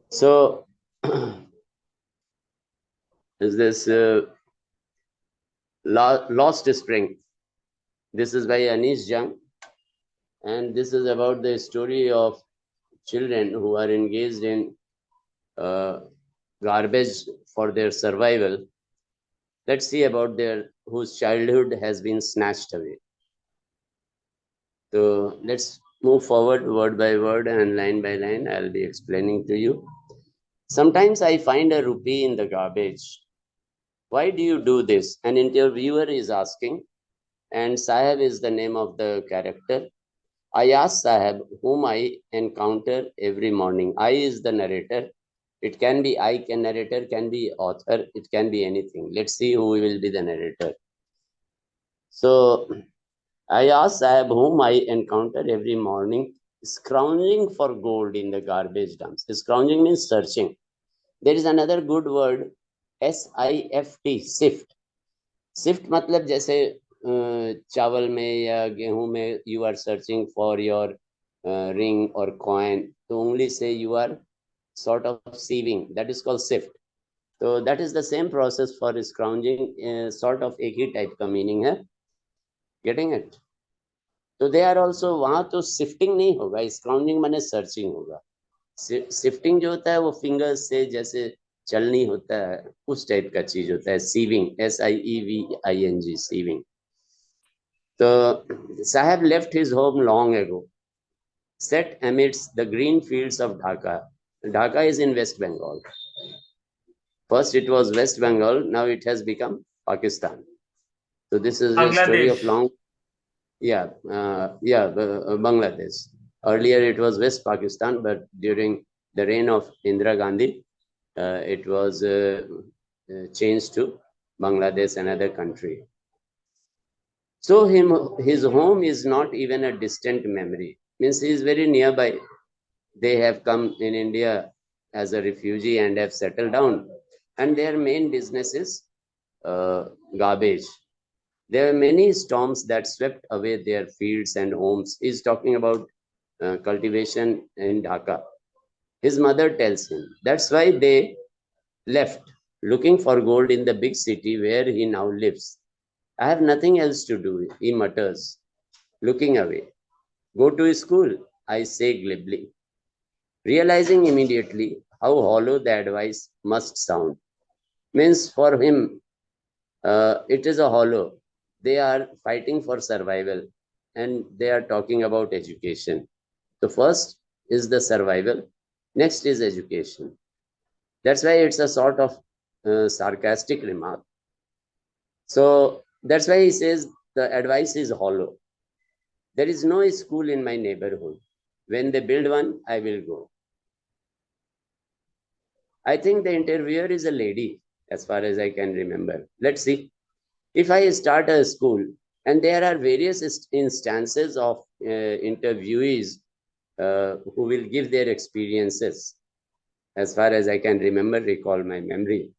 So, is this Lost Spring? This is by Anish Jung, and this is about the story of children who are engaged in garbage for their survival. Let's see about their whose childhood has been snatched away. So let's move forward word by word and line by line. I'll be explaining to you. Sometimes I find a rupee in the garbage. Why do you do this? An interviewer is asking, and Sahib is the name of the character. I ask Sahib, whom I encounter every morning. I is the narrator. It can be narrator, can be author, it can be anything. Let's see who will be the narrator. So I ask Sahib, whom I encounter every morning, scrounging for gold in the garbage dumps. Scrounging means searching. There is another good word, SIFT, sift. Sift मतलब जैसे चावल में या गेहूं में you are searching for your ring or coin. तो only say you are sort of sieving. That is called sift. So that is the same process for scrounging. Sort of एक ही type का meaning है. Getting it? तो they are also वहां तो sifting नहीं होगा, स्क्राउंजिंग माने सर्चिंग होगा. सिफ्टिंग जो होता है वो फिंगर्स से जैसे चलनी होता है उस टाइप का चीज होता है. Sieving, SIEVING, sieving. तो sahib left his home long ago, set amidst the green fields of Dhaka. Dhaka is in West Bengal. First it was West Bengal, now it has become Pakistan. So this is a story of long. Bangladesh. Earlier it was West Pakistan, but during the reign of Indira Gandhi, it was changed to Bangladesh, another country. So his home is not even a distant memory. Means he is very nearby. They have come in India as a refugee and have settled down. And their main business is garbage. There were many storms that swept away their fields and homes. He's talking about cultivation in Dhaka. His mother tells him that's why they left, looking for gold in the big city where he now lives. I have nothing else to do, he mutters, looking away. Go to school, I say glibly, realizing immediately how hollow the advice must sound. Means for him, it is a hollow. They are fighting for survival and they are talking about education. So first is the survival, next is education. That's why it's a sort of sarcastic remark. So that's why he says the advice is hollow. There is no school in my neighborhood. When they build one, I will go. I think the interviewer is a lady, as far as I can remember. Let's see. If I start a school, and there are various instances of interviewees who will give their experiences, as far as I can remember, recall my memory.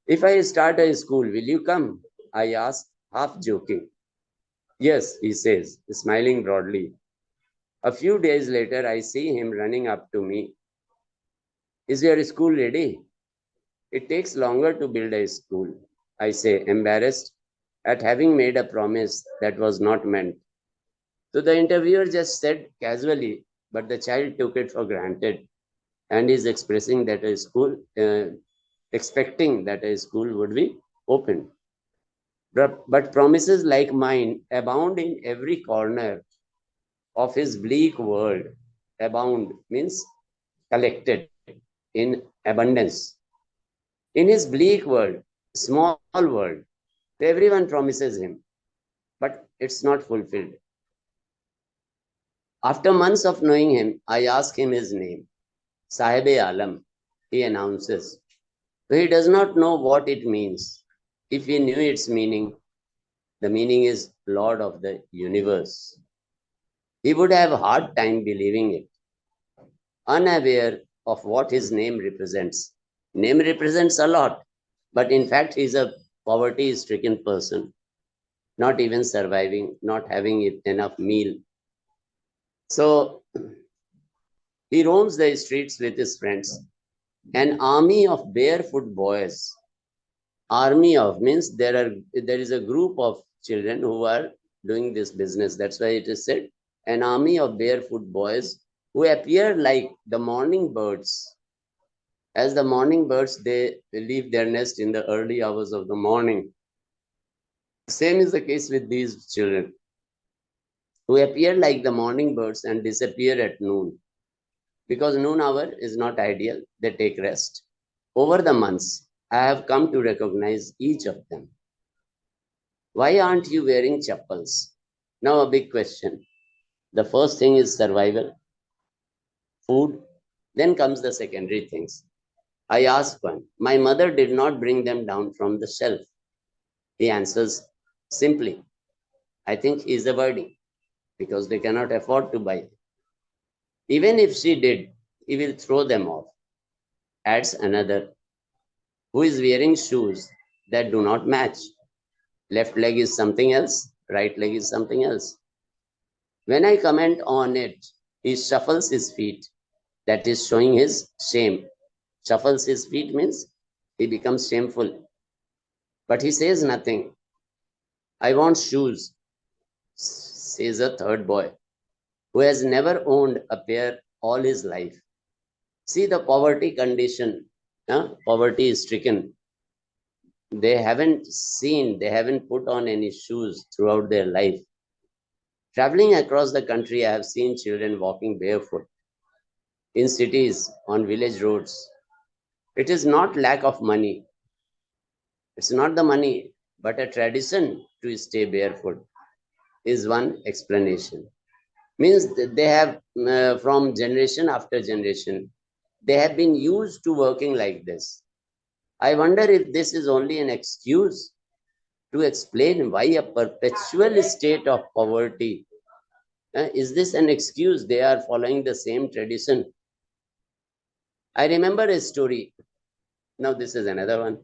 If I start a school, will you come? I ask, half joking. Yes, he says, smiling broadly. A few days later, I see him running up to me. Is your school ready? It takes longer to build a school, I say, embarrassed at having made a promise that was not meant. So the interviewer just said casually, but the child took it for granted and is expressing that a school, expecting that a school would be opened. But promises like mine abound in every corner of his bleak world. Abound means collected in abundance. In his bleak world, small world, everyone promises him, but it's not fulfilled. After months of knowing him, I ask him his name. Sahib-e-Alam, he announces. So he does not know what it means. If he knew its meaning, the meaning is Lord of the universe, he would have a hard time believing it, unaware of what his name represents. Name represents a lot, but in fact, he's a poverty-stricken person, not even surviving, not having enough meal. So he roams the streets with his friends. An army of barefoot boys. Army of means there is a group of children who are doing this business. That's why it is said an army of barefoot boys who appear like the morning birds. As the morning birds, they leave their nest in the early hours of the morning. Same is the case with these children who appear like the morning birds and disappear at noon. Because noon hour is not ideal, they take rest. Over the months, I have come to recognize each of them. Why aren't you wearing chappals? Now, a big question. The first thing is survival, food, then comes the secondary things. I ask one, my mother did not bring them down from the shelf. He answers simply, I think he is avoiding because they cannot afford to buy. Even if she did, he will throw them off. Adds another, who is wearing shoes that do not match. Left leg is something else, right leg is something else. When I comment on it, he shuffles his feet. That is showing his shame. Shuffles his feet means he becomes shameful. But he says nothing. I want shoes, says a third boy, who has never owned a pair all his life. See the poverty condition, poverty is stricken. They haven't put on any shoes throughout their life. Traveling across the country, I have seen children walking barefoot in cities, on village roads. It is not lack of money. It's not the money, but a tradition to stay barefoot is one explanation. Means that they have, from generation after generation, they have been used to working like this. I wonder if this is only an excuse to explain why a perpetual state of poverty. Is this an excuse? They are following the same tradition. I remember a story. Now, this is another one.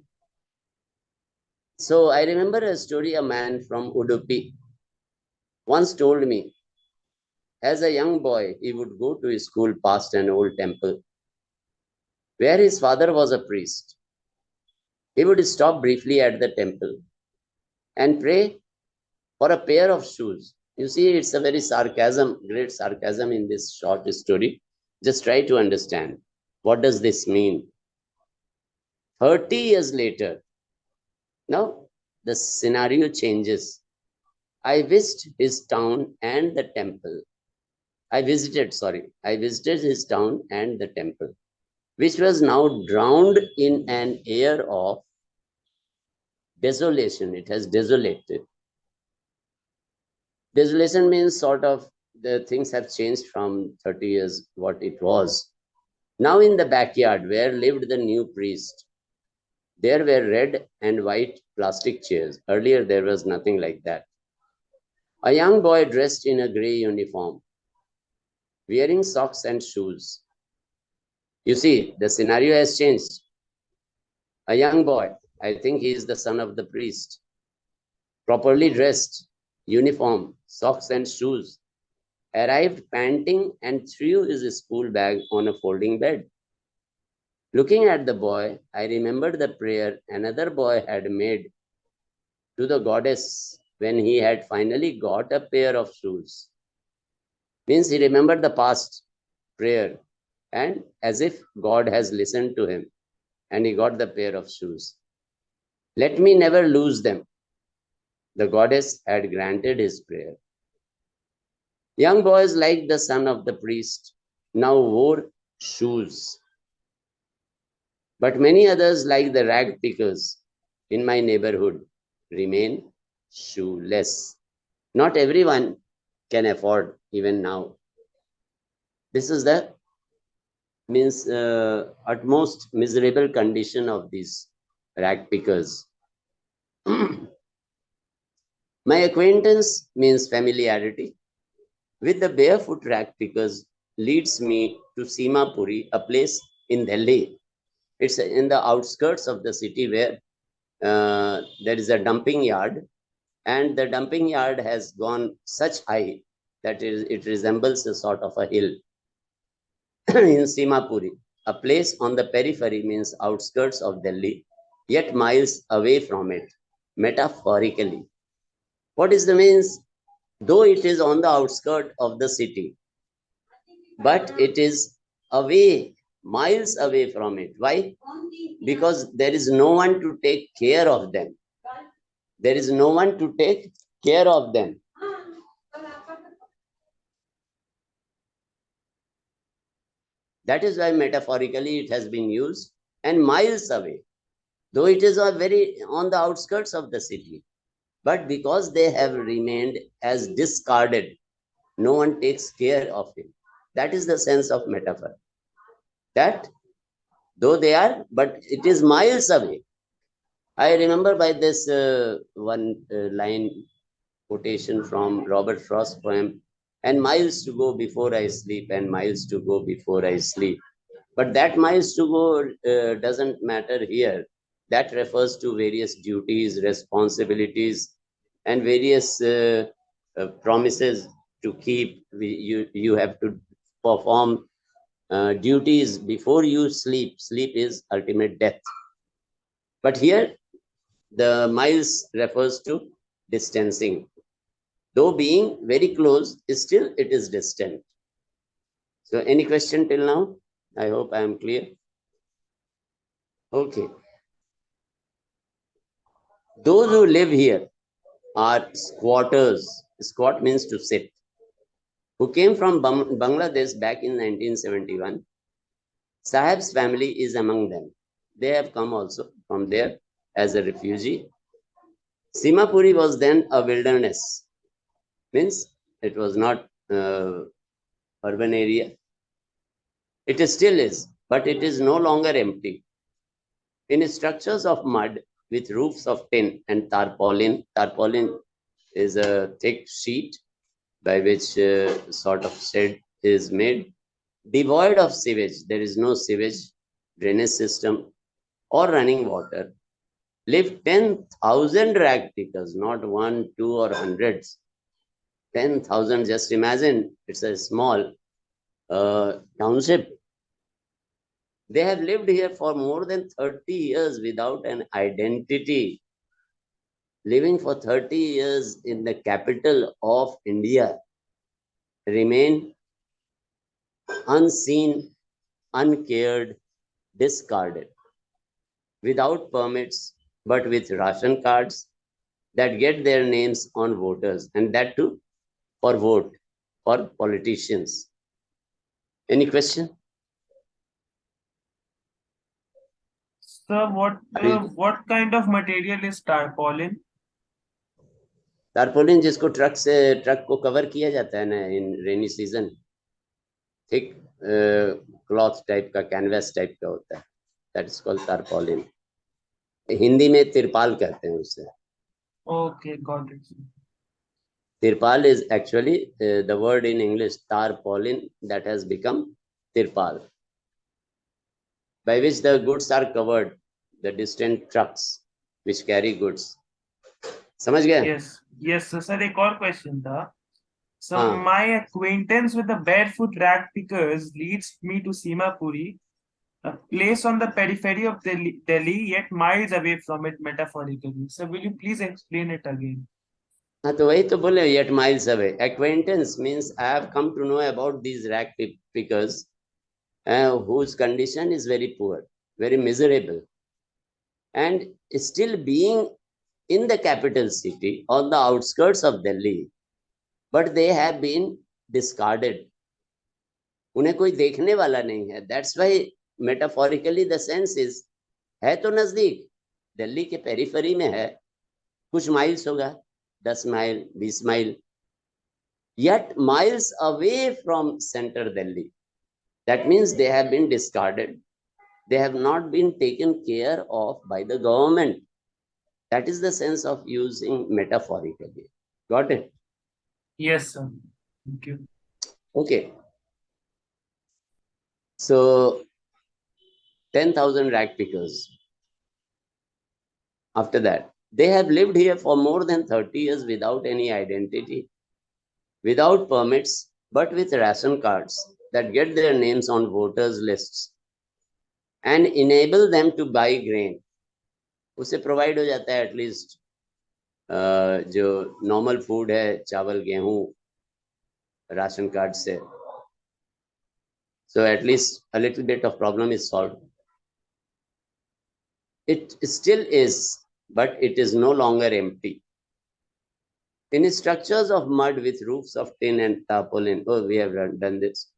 So, I remember a story a man from Udupi once told me. As a young boy, he would go to his school past an old temple where his father was a priest. He would stop briefly at the temple and pray for a pair of shoes. You see, it's a very great sarcasm in this short story. Just try to understand. What does this mean? 30 years later, now the scenario changes. I visited his town and the temple. I visited his town and the temple, which was now drowned in an air of desolation. It has desolated. Desolation means sort of the things have changed from 30 years what it was. Now in the backyard where lived the new priest, there were red and white plastic chairs. Earlier there was nothing like that. A young boy dressed in a gray uniform, wearing socks and shoes. You see, the scenario has changed. A young boy, I think he is the son of the priest, properly dressed, uniform, socks and shoes, arrived panting and threw his school bag on a folding bed. Looking at the boy, I remembered the prayer another boy had made to the goddess when he had finally got a pair of shoes. Means he remembered the past prayer and as if God has listened to him and he got the pair of shoes. Let me never lose them. The goddess had granted his prayer. Young boys like the son of the priest now wore shoes. But many others, like the rag pickers in my neighborhood, remain shoeless. Not everyone can afford even now. This is the utmost miserable condition of these rag pickers. My acquaintance means familiarity with the barefoot rag pickers leads me to Simapuri, a place in Delhi. It's in the outskirts of the city where there is a dumping yard, and the dumping yard has gone such high That is, it resembles a sort of a hill. In Simapuri, a place on the periphery means outskirts of Delhi, yet miles away from it, metaphorically. What is the means? Though it is on the outskirts of the city, but it is away, miles away from it. Why? Because there is no one to take care of them. There is no one to take care of them. That is why metaphorically it has been used, and miles away, though it is a very on the outskirts of the city, but because they have remained as discarded, no one takes care of him. That is the sense of metaphor. That though they are, but it is miles away. I remember by this one line quotation from Robert Frost's poem, and miles to go before I sleep, and miles to go before I sleep. But that miles to go doesn't matter here. That refers to various duties, responsibilities, and various promises to keep. You have to perform duties before you sleep. Sleep is ultimate death. But here, the miles refers to distancing. Though being very close, still it is distant. So any question till now? I hope I am clear. Okay. Those who live here are squatters. Squat means to sit. Who came from Bangladesh back in 1971. Sahib's family is among them. They have come also from there as a refugee. Simapuri was then a wilderness. Means it was not urban area. It still is, but it is no longer empty. In structures of mud with roofs of tin and tarpaulin, tarpaulin is a thick sheet by which sort of shed is made, devoid of sewage. There is no sewage, drainage system, or running water. Live 10,000 rag pickers, not one, two, or hundreds. 10,000, just imagine, it's a small township. They have lived here for more than 30 years without an identity. Living for 30 years in the capital of India, remain unseen, uncared, discarded, without permits, but with ration cards that get their names on voters, and that too for vote for politicians. Any question? Sir, what kind of material is tarpaulin? Tarpaulin जिसको truck को cover किया जाता है ना in rainy season, thick cloth type का, canvas type का होता है, that is called tarpaulin. Hindi में तिरपाल कहते हैं उसे. Okay, got it. Tirpal is actually the word in English, tarpaulin, that has become tirpal, by which the goods are covered, the distant trucks which carry goods. समझ गए? Yes, sir. एक और question था. So हाँ. my acquaintance with the barefoot rag pickers leads me to Simapuri, a place on the periphery of Delhi, yet miles away from it metaphorically. So will you please explain it again? हाँ, तो वही तो बोले, yet miles away. Acquaintance means I have come to know about these rag pickers whose condition is very poor, very miserable, and still being in the capital city on the outskirts of Delhi, but they have been discarded. उन्हें कोई देखने वाला नहीं है. That's why metaphorically the sense is, है तो नजदीक, दिल्ली के पेरिफेरी में है, कुछ माइल्स होगा, 10 mile, 20 mile, yet miles away from center Delhi. That means they have been discarded. They have not been taken care of by the government. That is the sense of using metaphorically. Got it? Yes, sir. Thank you. Okay. So 10,000 rag pickers. After that, they have lived here for more than 30 years without any identity. without permits, but with ration cards that get their names on voters lists and enable them to buy grain. उसे provide हो जाता है at least जो normal food है, चावल गेहूं, ration card से. So at least a little bit of problem is solved. It still is, but it is no longer empty. In structures of mud with roofs of tin and tarpaulin, oh, we have done this.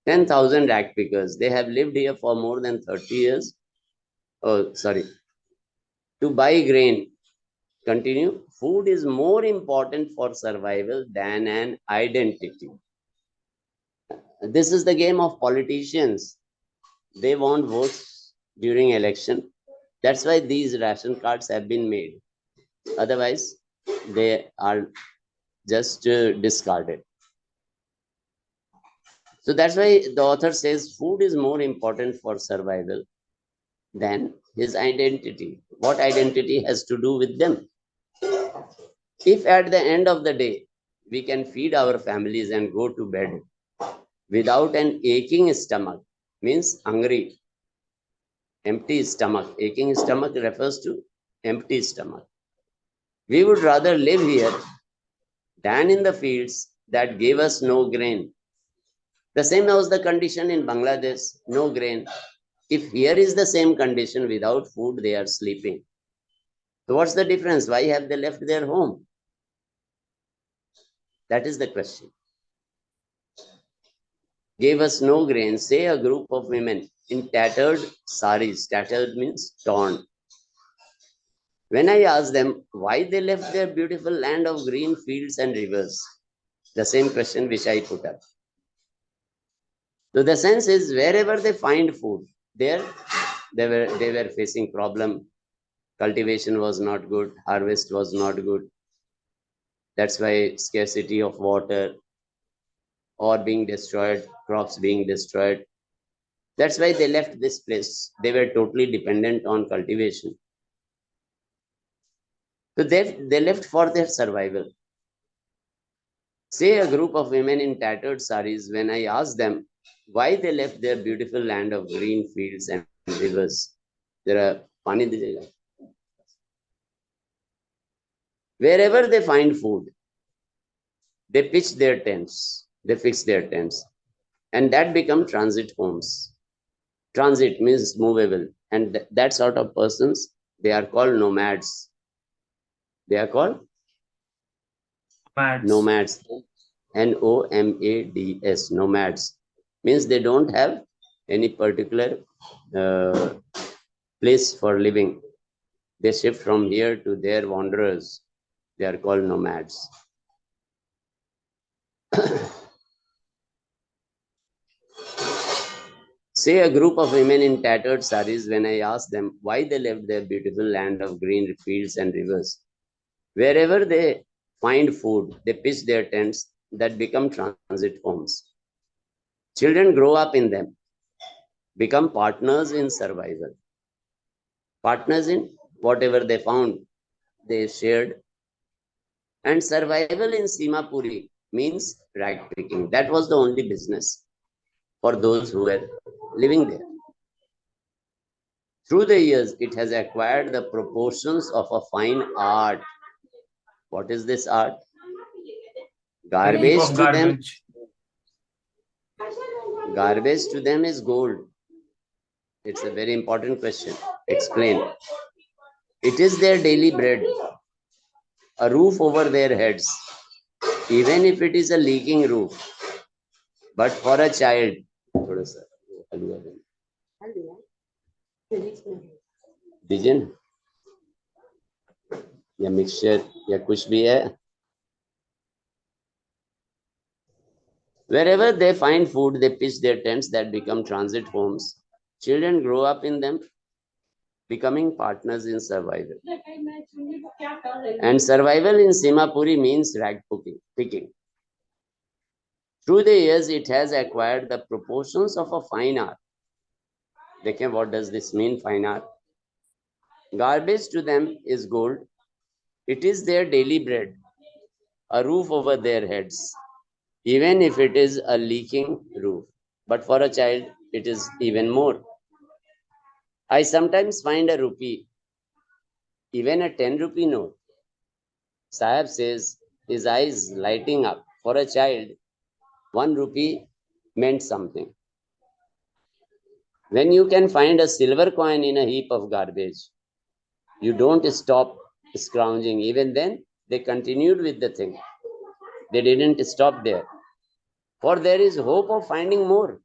10,000 rag pickers, they have lived here for more than 30 years. Oh, sorry. To buy grain, continue. Food is more important for survival than an identity. This is the game of politicians. They want votes during election. That's why these ration cards have been made. Otherwise, they are just discarded. So that's why the author says food is more important for survival than his identity. What identity has to do with them? If at the end of the day, we can feed our families and go to bed without an aching stomach, means hungry, empty stomach. Aching stomach refers to empty stomach. We would rather live here than in the fields that gave us no grain. The same was the condition in Bangladesh, no grain. If here is the same condition without food, they are sleeping. So what's the difference? Why have they left their home? That is the question. Gave us no grain, say a group of women in tattered saris. Tattered means torn. When I asked them why they left their beautiful land of green fields and rivers, the same question which I put up. So the sense is wherever they find food, there they were facing problem. Cultivation was not good, harvest was not good. That's why scarcity of water or being destroyed, crops being destroyed. That's why they left this place. They were totally dependent on cultivation. So they left for their survival. Say a group of women in tattered saris, when I asked them why they left their beautiful land of green fields and rivers. There are pani dijayega. Wherever they find food, they pitch their tents, they fix their tents, and that become transit homes. Transit means movable, and that sort of persons, they are called nomads. They are called nomads. Nomads. Nomads means they don't have any particular place for living. They shift from here to there, wanderers. They are called nomads. Say a group of women in tattered saris, when I asked them why they left their beautiful land of green fields and rivers. Wherever they find food, they pitch their tents that become transit homes. Children grow up in them, become partners in survival. Partners in whatever they found, they shared. And survival in Simapuri means rag picking. That was the only business for those who were living there. Through the years, it has acquired the proportions of a fine art. What is this art? Garbage to them. Garbage to them is gold. It's a very important question. Explain. It is their daily bread, a roof over their heads, even if it is a leaking roof. But for a child, did या mixture या कुछ भी है. Wherever they find food, they pitch their tents that become transit homes. Children grow up in them, becoming partners in survival. And survival in Simapuri means rag picking. Through the years, it has acquired the proportions of a fine art. Dekhen, what does this mean, fine art? Garbage to them is gold. It is their daily bread, a roof over their heads, even if it is a leaking roof. But for a child, it is even more. I sometimes find a rupee, even a 10 rupee note. Sahib says, his eyes lighting up. For a child, 1 rupee meant something. When you can find a silver coin in a heap of garbage, you don't stop scrounging. Even then, they continued with the thing. They didn't stop there. For there is hope of finding more.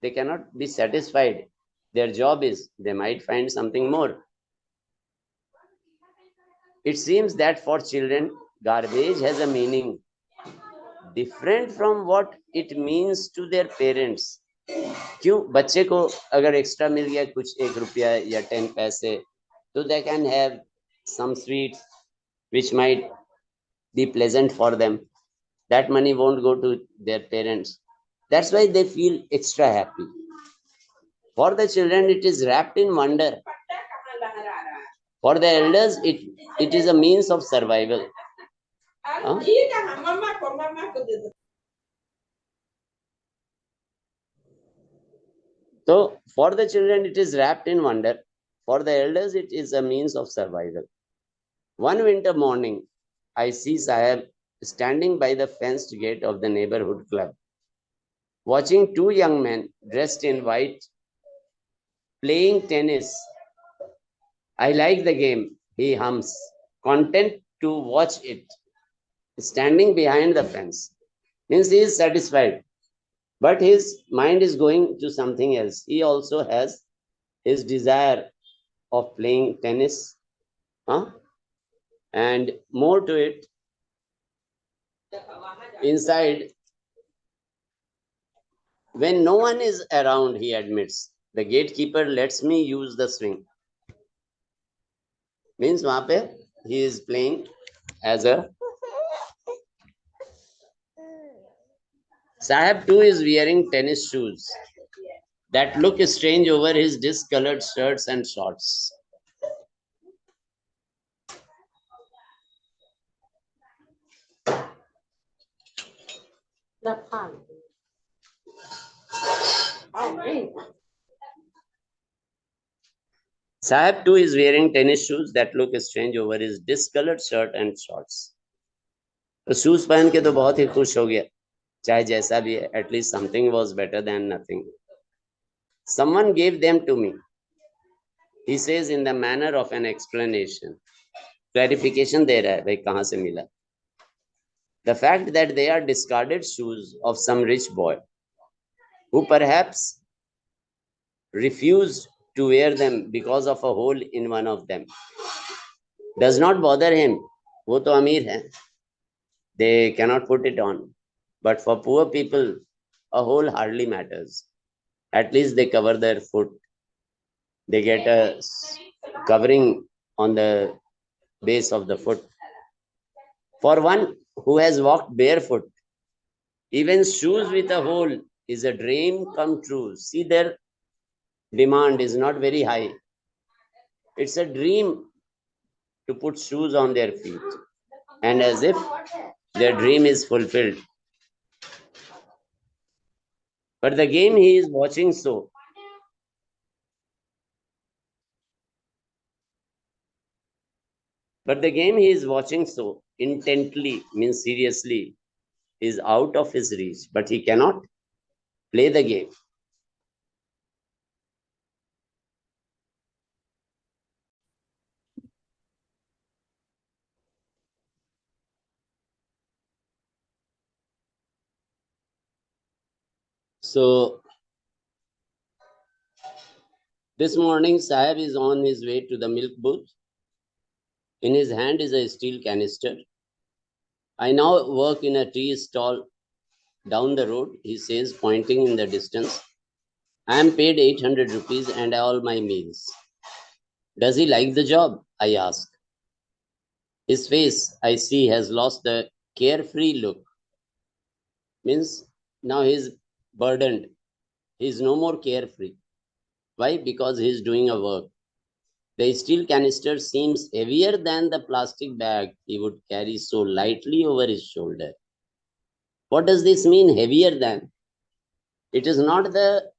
They cannot be satisfied. Their job is they might find something more. It seems that for children, garbage has a meaning different from what it means to their parents. क्यों बच्चे को अगर extra मिल गया कुछ 1 रुपया या 10 पैसे तो they can have some sweets which might be pleasant for them. That money won't go to their parents. That's why they feel extra happy. For the children, it is wrapped in wonder. For the elders, it is a means of survival. Huh? So, for the children, it is wrapped in wonder. For the elders, it is a means of survival. One winter morning, I see Sahib standing by the fenced gate of the neighborhood club, watching 2 young men dressed in white playing tennis. I like the game, he hums, content to watch it, standing behind the fence. Means he is satisfied, but his mind is going to something else. He also has his desire of playing tennis, huh? And more to it, inside, when no one is around, he admits, the gatekeeper lets me use the swing. Means वहाँ पे he is playing as a Sahib too is wearing tennis shoes that look strange over his discolored shirts and shorts. Sahib too is wearing tennis shoes that look strange over his discolored shirt and shorts. तो shoes पहन के तो बहुत ही खुश हो गया चाहे जैसा भी है at least something was better than nothing someone gave them to me he says in the manner of an explanation clarification दे रहा है भाई कहाँ से मिला the fact that they are discarded shoes of some rich boy who perhaps refused to wear them because of a hole in one of them does not bother him वो तो अमीर है they cannot put it on but for poor people a hole hardly matters at least they cover their foot they get a covering on the base of the foot for one who has walked barefoot even shoes with a hole is a dream come true see their demand is not very high it's a dream to put shoes on their feet and as if their dream is fulfilled but the game he is watching but the game he is watching so intently means seriously is out of his reach but he cannot play the game so this morning Sahib is on his way to the milk booth in his hand is a steel canister I now work in a tea stall down the road he says pointing in the distance I am paid 800 rupees and all my meals does he like the job I ask his face I see has lost the carefree look means now he's burdened he's no more carefree why because he's doing a work the steel canister seems heavier than the plastic bag he would carry so lightly over his shoulder What does this mean, heavier than? It is not the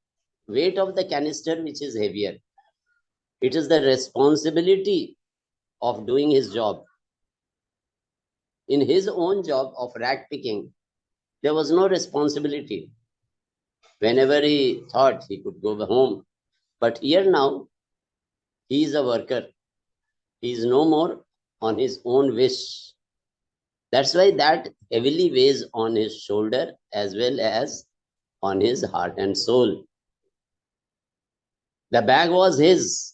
weight of the canister which is heavier. It is the responsibility of doing his job. In his own job of rag picking, there was no responsibility. Whenever he thought he could go home. But here now, he is a worker. He is no more on his own wish. That's why that heavily weighs on his shoulder as well as on his heart and soul. The bag was his,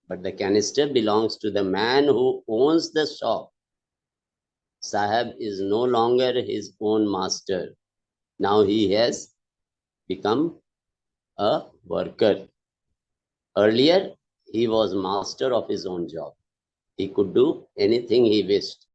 but the canister belongs to the man who owns the shop. Sahib is no longer his own master. Now he has become a worker. Earlier, he was master of his own job. He could do anything he wished.